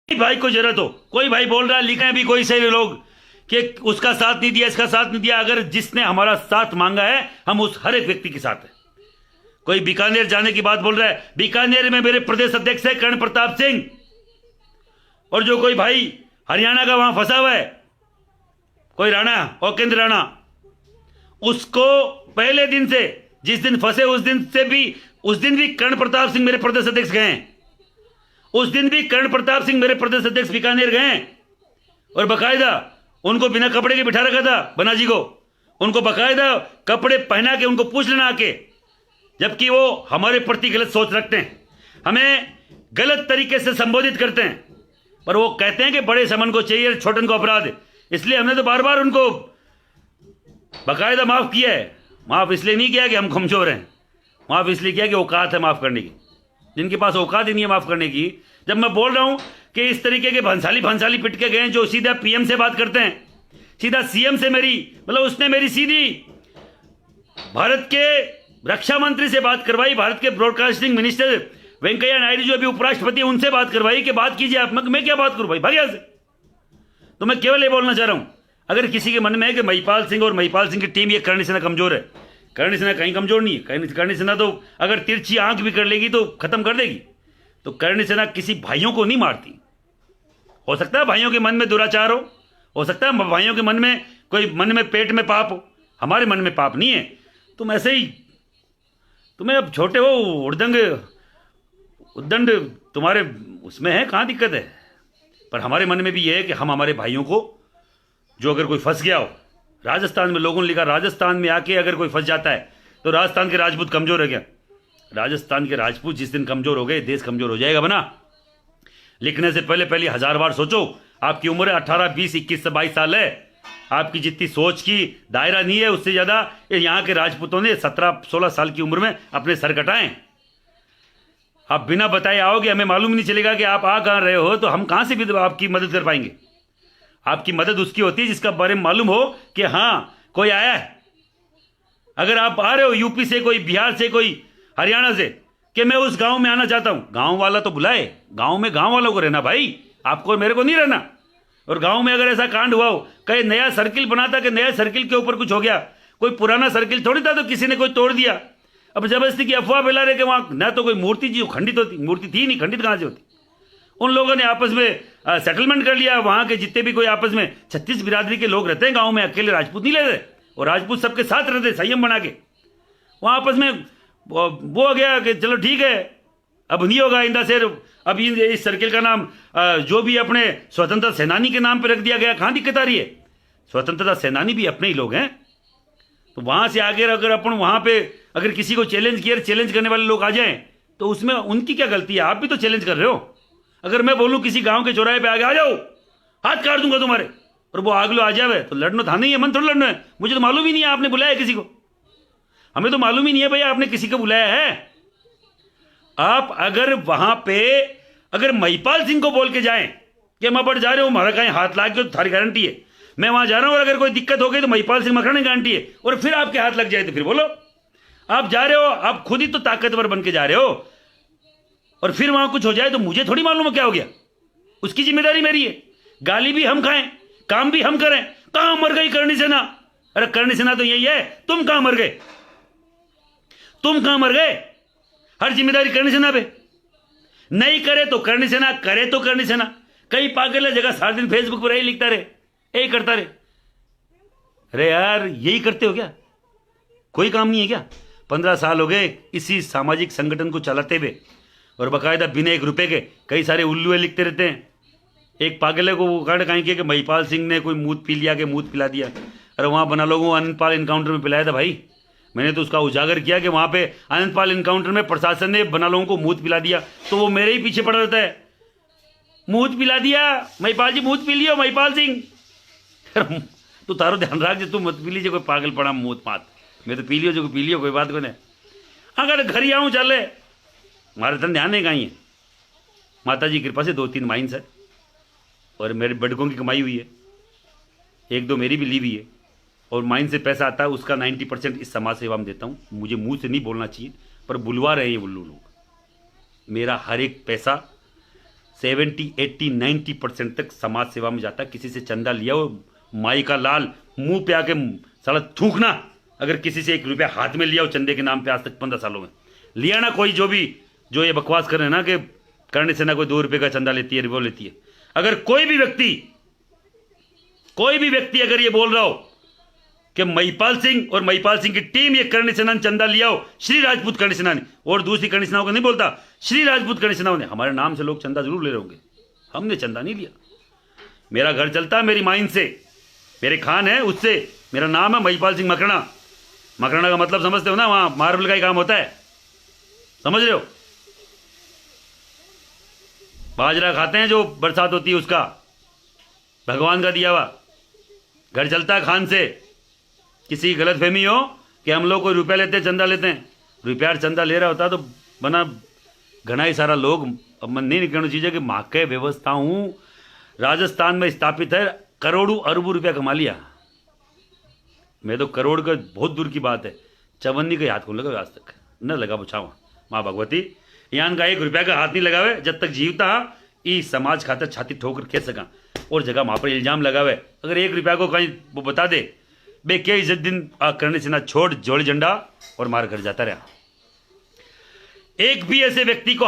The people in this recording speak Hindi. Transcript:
भाई को जरूरत हो, कोई भाई बोल रहा है, लिखे हैं भी कोई से लोग कि उसका साथ नहीं दिया, इसका साथ नहीं दिया, अगर जिसने हमारा साथ मांगा है हम उस हर एक व्यक्ति के साथ है। कोई बीकानेर जाने की बात बोल रहा है, बीकानेर में मेरे प्रदेश अध्यक्ष है कर्ण प्रताप सिंह, और जो कोई भाई हरियाणा का वहां फंसा हुआ है, कोई राणा ओकेंद्र राणा, उसको पहले दिन से, जिस दिन फंसे उस दिन भी कर्ण प्रताप सिंह मेरे प्रदेश अध्यक्ष गए हैं, उस दिन भी कर्ण प्रताप सिंह मेरे प्रदेश अध्यक्ष बीकानेर गए हैं, और बकायदा उनको बिना कपड़े के बिठा रखा था बनाजी को, उनको बकायदा कपड़े पहना के उनको पूछ लेना आके, जबकि वो हमारे प्रति गलत सोच रखते हैं, हमें गलत तरीके से संबोधित करते हैं, पर वो कहते हैं कि बड़े समन को चाहिए, छोटन को अपराध है। इसलिए हमने तो बार बार उनको बकायदा माफ किया है। माफ इसलिए नहीं किया कि हम कमजोर हैं, माफ इसलिए किया कि औकात है माफ करने की। जिनके पास औकात ही नहीं है माफ करने की, जब मैं बोल रहा हूं कि इस तरीके के भंसाली पिट के गए जो सीधा पीएम से बात करते हैं, सीधा सीएम से मेरी, मतलब उसने मेरी सीधी भारत के रक्षा मंत्री से बात करवाई, भारत के ब्रॉडकास्टिंग मिनिस्टर वेंकैया नायडू जो अभी उपराष्ट्रपति, उनसे बात करवाई कि बात कीजिए आप। मैं क्या बात करूं भाई, भाग यहां से। तो मैं केवल ये बोलना चाह रहा हूं, अगर किसी के मन में है कि महिपाल सिंह और महिपाल सिंह की टीम, ये करणी सेना कमजोर है, करणी सेना कहीं कमजोर नहीं है। करणी सेना तो अगर तिरछी आंख भी कर लेगी तो खत्म कर देगी। तो करणी सेना किसी भाइयों को नहीं मारती। हो सकता है भाइयों के मन में दुराचार हो सकता है भाइयों के मन में कोई मन में पेट में पाप हो, हमारे मन में पाप नहीं है। तुम ऐसे ही, तुम्हें अब छोटे हो, उद्दंड तुम्हारे उसमें है, कहाँ दिक्कत है। पर हमारे मन में भी ये है कि हम हमारे भाइयों को, जो अगर कोई फंस गया हो, राजस्थान में लोगों ने लिखा राजस्थान में आके अगर कोई फंस जाता है तो राजस्थान के राजपूत कमजोर है क्या? राजस्थान के राजपूत जिस दिन कमजोर हो गए, देश कमजोर हो जाएगा बना। लिखने से पहले 1000 बार सोचो। आपकी उम्र 18, 20, 21 से 22 साल है, आपकी जितनी सोच की दायरा नहीं है उससे ज्यादा यहाँ के राजपूतों ने 17-16 साल की उम्र में अपने सर कटाए। आप बिना बताए आओगे, हमें मालूम नहीं चलेगा कि आप आ कहाँ रहे हो, तो हम कहाँ से भी आपकी मदद कर पाएंगे। आपकी मदद उसकी होती है जिसका बारे में मालूम हो कि हाँ कोई आया है। अगर आप आ रहे हो यूपी से, कोई बिहार से, कोई हरियाणा से, कि मैं उस गांव में आना चाहता हूं, गांव वाला तो बुलाए, गांव में गांव वालों को रहना भाई, आपको मेरे को नहीं रहना। और गांव में अगर ऐसा कांड हुआ हो, कहीं नया सर्किल बनाता कि नया सर्किल के ऊपर कुछ हो गया, कोई पुराना सर्किल थोड़ी था तो किसी ने कोई तोड़ दिया। अब जबरदस्ती की अफवाह फैला रहे कि वहां ना तो कोई मूर्ति जी खंडित होती, मूर्ति थी नहीं, खंडित कहां से होती। उन लोगों ने आपस में सेटलमेंट कर लिया। वहां के जितने भी कोई आपस में 36 बिरादरी के लोग रहते हैं गांव में, अकेले राजपूत नहीं रहते, और राजपूत सबके साथ रहते संयम बना के। वहां आपस में वो हो गया कि चलो ठीक है, अब नहीं होगा आइंदा से। अब इस सर्किल का नाम जो भी अपने स्वतंत्रता सेनानी के नाम पर रख दिया गया। कहां दिक्कत आ रही है? स्वतंत्रता सेनानी भी अपने ही लोग हैं। तो वहां से आगे अगर अपन वहां पे अगर किसी को चैलेंज किया, चैलेंज करने वाले लोग आ जाएं तो उसमें उनकी क्या गलती है? आप भी तो चैलेंज कर रहे हो। अगर मैं बोलूं किसी गांव के चौराहे पे आगे आ जाओ, हाथ काट दूंगा तुम्हारे, और वो आगलो आ जावे, तो लड़ना था नहीं है, मन थोड़ा लड़ना है। मुझे तो मालूम ही नहीं है आपने बुलाया किसी को, हमें तो मालूम ही नहीं है भैया आपने किसी को बुलाया है। आप अगर वहां पे अगर महिपाल सिंह को बोल के जाएं कि मैं बढ़ जा रहे हो, हमारा कहीं हाथ लाग गया तो थारी गारंटी है, मैं वहां जा रहा हूं और अगर कोई दिक्कत हो गई तो महिपाल सिंह मखराने गारंटी है, और फिर आपके हाथ लग जाए तो फिर बोलो। आप जा रहे हो, आप खुद ही तो ताकतवर बन के जा रहे हो, और फिर वहां कुछ हो जाए तो मुझे थोड़ी मालूम है क्या हो गया, उसकी जिम्मेदारी मेरी है। गाली भी हम खाएं, काम भी हम करें। कहां मर गई करणी सेना? अरे करणी सेना तो यही है, तुम कहां मर गए? तुम कहां मर गए? हर जिम्मेदारी करणी सेना पे। नहीं करे तो करणी सेना, करे तो करणी सेना। कई पागल है जगह सारा दिन फेसबुक पर यही लिखता रहे, यही करता रहे। अरे यार यही करते हो क्या? कोई काम नहीं है क्या? 15 साल हो गए इसी सामाजिक संगठन को चलाते हुए, और बाकायदा बिना 1 रुपए के कई सारे उल्लुए लिखते रहते हैं। एक पागल है को वो कांड कहीं कि महिपाल सिंह ने कोई मूत पी लिया, के मूत पिला दिया। अरे वहां बना लोगों को आनंदपाल इनकाउंटर में पिलाया था भाई, मैंने तो उसका उजागर किया कि वहां पे आनंदपाल इनकाउंटर में प्रशासन ने बना लोगों को मूत पिला दिया, तो वो मेरे ही पीछे पड़ा रहता है। मूत पिला दिया महिपाल जी, मूत पी लियो महिपाल सिंह। तू तारो ध्यान रख, तू मत पी लीजिए कोई पागल पड़ा मूत मात, मैं तो पी लियो जो पी लियो, कोई बात को नहीं। अगर घर ही आऊँ चले, हमारे तन ध्यान नहीं कहीं है। माता जी की कृपा से 2-3 माइंस है, और मेरे बड़कों की कमाई हुई है, 1-2 मेरी भी ली हुई है, और माइंस से पैसा आता है उसका 90% इस समाज सेवा में देता हूँ। मुझे मुंह से नहीं बोलना चाहिए, पर बुलवा रहे हैं ये उल्लू लोग। मेरा हर एक पैसा 70, 80, 90% तक समाज सेवा में जाता है। किसी से चंदा लिया हो, माई का लाल मुंह पे आके साला थूकना। अगर किसी से 1 रुपया हाथ में लिया हो चंदे के नाम पे आज तक 15 सालों में लिया ना, कोई जो ये बकवास कर रहे हैं ना कि करने से ना कोई 2 रुपये का चंदा लेती है, वो लेती है। अगर कोई भी व्यक्ति अगर ये बोल रहा हो कि महिपाल सिंह और महिपाल सिंह की टीम ये करणी सेना ने चंदा लिया हो, श्री राजपूत करणी सेना ने, और दूसरी करणी सेनाओं को नहीं बोलता, श्री राजपूत करणी सेनाओं ने, हमारे नाम से लोग चंदा जरूर ले रहे होंगे। हमने चंदा नहीं लिया। मेरा घर चलता है मेरी माइन से, मेरे खान है उससे। मेरा नाम है महिपाल सिंह मकराना। मकराना का मतलब समझते हो ना, वहां मार्बल का ही काम होता है, समझ रहे हो। बाजरा खाते हैं जो बरसात होती है उसका, भगवान का दिया हुआ। घर चलता है खान से। किसी गलत फहमी हो कि हम लोग कोई रुपया लेते हैं, चंदा लेते हैं, रुपया चंदा ले रहा होता तो बना घना ही सारा लोग। अब मन नहीं कहना चाहिए कि माँ के व्यवस्थाओं राजस्थान में स्थापित है, करोड़ों अरबों रुपया कमा लिया। मैं तो करोड़ का बहुत दूर की बात है, चवन्नी का हाथ कौन लगा आज तक न लगा बुझावा। माँ भगवती यान का 1 रुपया का हाथ नहीं लगावे जब तक जीवता ई समाज खातर छाती ठोकर कह सका। और जगह वहां पर इल्जाम लगावे, अगर 1 रुपया को कहीं वो बता दे बे क्या इज्जत दिन करने से ना छोड़ जोड़ झंडा और मार घर जाता रहा। एक भी ऐसे व्यक्ति को